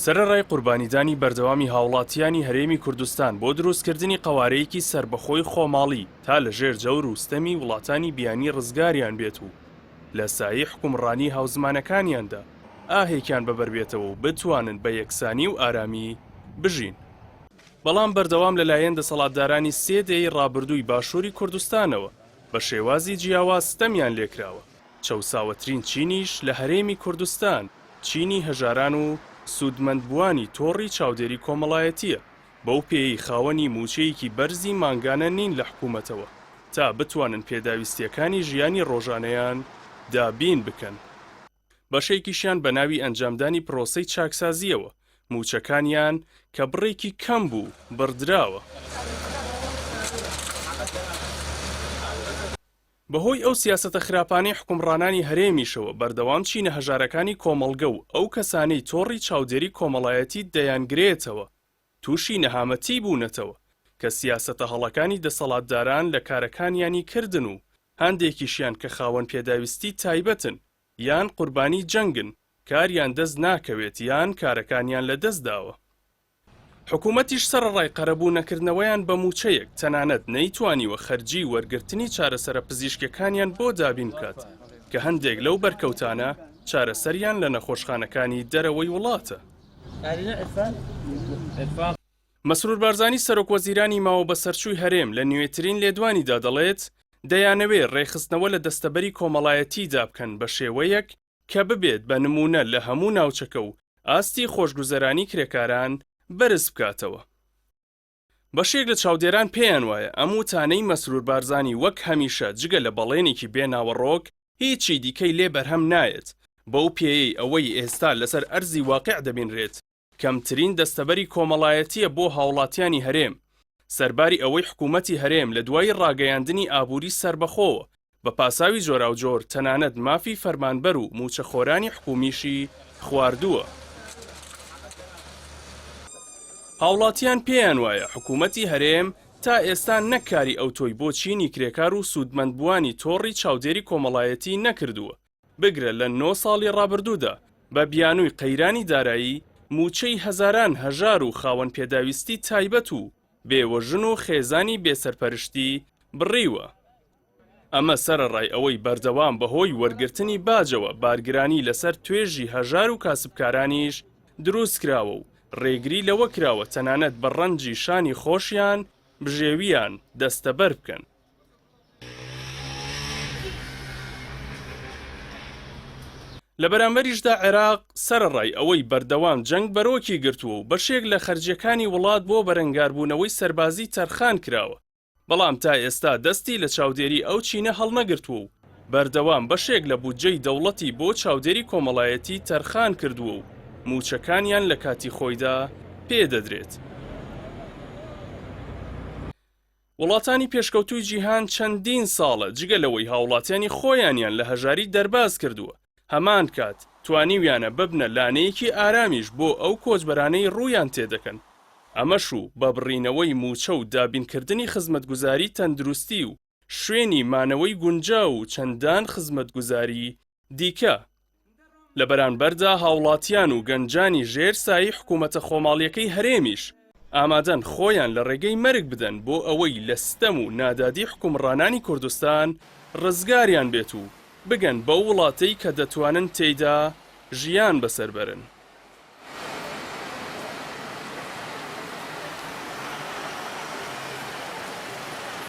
سەرەڕای قوربانیدانی بەردەوامی هاوڵاتیانی هەرێمی کوردستان بۆ دروستکردنی قەوارەیەکی سربەخۆی خۆماڵی تا لەژێر جەور و ستەمی وڵاتانی بیانی ڕزگاریان بێت و لە سایەی حکومڕانی هاوزمانەکانیاندا ئاهێکیان بەبەربێتەوە و بتوانن بە یەکسانی و ئارامی بژین. بەڵام بەردەوام لەلایەن دەسەڵاتدارانی سێدەی ڕابردووی باشووری کوردستانەوە بە شێوازی جیاواز ستەمیان لێکراوە. چەوساوەترین چینیش لە هەرێمی کوردستان چینی هەژاران و سوودمەندبووانی تۆڕی چاودێری کۆمەڵایەتیە، بەو پێی خاوەنی موچەیەکی بەرزی ماگانە نین لە حکوومەتەوە تا بتوانن پێداویستیەکانی ژیانی ڕۆژانەیان دابین بکەن. بەشێکیشیان بە ناوی ئەنجامدانی پرۆسەی چاکسازیەوە موچەکانیان کە بڕێکی کەم بوو بڕدراوە. بەهۆی ئەو سیاسەتە خراپانەی حکومڕانانی هەرێمیشەوە بەردەوام چینە هەژارەکانی کۆمەڵگە و ئەو کەسانەی تۆڕی چاودێری کۆمەڵایەتی دەیانگرێتەوە تووشی نەهامەتی بوونەتەوە کە سیاسەتە هەڵەکانی دەسەڵاتداران لە کارەکانیانی کردن و هەندێکیشیان کە خاوەن پێداویستی تایبەتن یان قوربانی جەنگن کاریان دەست ناکەوێت یان کارەکانیان لە دەستداوە. حکوومەتیش سەرڕای قەرەبوونەکردنەوەیان بە موچەیەک تەنانەت نەیتوانیوە خەرجی وەرگرتنی چارەسەرە پزیشکەکانیان بۆ دابین بکات کە هەندێک لەو بەرکەوتانە چارەسەریان لە نەخۆشخانەکانی دەرەوەی وڵاتە. مەسرور بارزانی سەرۆکوەزیرانی ماوە بە سەرچووی هەرێم لە نوێترین لێدوانیدا دەڵێت دەیانەوێت ڕێخستنەوە لە دەستەبەری کۆمەڵایەتیدا بکەن بە شێوەیەک کە ببێت بە نمونە لە هەموو ناوچەکە و ئاستی خۆشگوزەرانی کرێکاران بەرز بکاتەوە. بەشێک لە چاودێران پێیان وایە ئەم وتانەی مەسرور بارزانی وەک هەمیشە جگە لە بەڵێنێکی بێناوەڕۆک هیچی دیکەی لێ بەرهەم نایەت بەو پێیەی ئەوەی ئێستا لەسەر ئەرزی واقع دەبینرێت کەمترین دەستەبەری کۆمەڵایەتیە بۆ هاوڵاتیانی هەرێم سەرباری ئەوەی حکوومەتی هەرێم لە دوای ڕاگەیاندنی ئابووری سربەخۆوە بە پاساوی جۆراوجۆر تەنانەت مافی فەرمانبەر و موچەخۆرانی حکومیشی خواردووە. هاوڵاتیان پێیان وایە حکوومەتی هەرێم تا ئێستا نەکاری ئەو تۆی بۆ چینی کرێکار و سوودمەندبووانی تۆڕی چاودێری کۆمەڵایەتی نەکردووە بگرە لە 9 ساڵی ڕابردوودا بە بیانووی قەیرانی دارایی موچەی هەزاران هەژار و خاوەن پێداویستی تایبەت و بێوەژن و خێزانی بێسەرپەرشتی بڕیوە. ئەمە سەرەڕای ئەوەی بەردەوام بەهۆی وەرگرتنی باجەوە بارگرانی لەسەر توێژی هەژار و کاسبکارانیش دروست کراوە و ڕێگری لەوە کراوە تەنانەت بە ڕەنجی شانی خۆشیان بژێویان دەستەبەر بکەن. لە بەرامبەریشدا عێراق سەرەڕای ئەوەی بەردەوام جەنگ بەرۆکی گرتووە و بەشێک لە خەرجیەکانی وڵات بۆ بەرەنگاربوونەوەی سەربازی تەرخان کراوە بەڵام تا ئێستا دەستی لە چاودێری ئەو چینە هەڵنەگرتووە و بەردەوام بەشێک لە بودجەی دەوڵەتی بۆ چاودێری کۆمەڵایەتی تەرخان کردووە و موچەکانیان لە کاتی خۆیدا پێدەدرێت. وڵاتانی پێشکەوتووی جیهان چەندین ساڵە جگە لەوەی هاوڵاتیانی خۆیانیان لە هەژاری دەرباز کردووە هەمان کات توانیویانە ببنە لانەیەکی ئارامیش بۆ ئەو کۆچبەرانەی ڕوویان تێدەکەن. ئەمەشوو بە بڕینەوەی موچە و دابینکردنی خزمەتگوزاری تەندروستی و شوێنی مانەوەی گونجا و چەندان خزمەتگوزاری دیکە. لە بەرانبەردا هاوڵاتیان و گەنجانی ژێر سایی حکوومەتە خۆماڵیەکەی هەرێمیش ئامادەن خۆیان لە ڕێگەی مەرگ بدەن بۆ ئەوەی لە ستەم و نادادی حکومڕانانی کوردستان ڕزگاریان بێت و بگەن بەو وڵاتەی کە دەتوانن تێیدا ژیان بەسەر بەرن.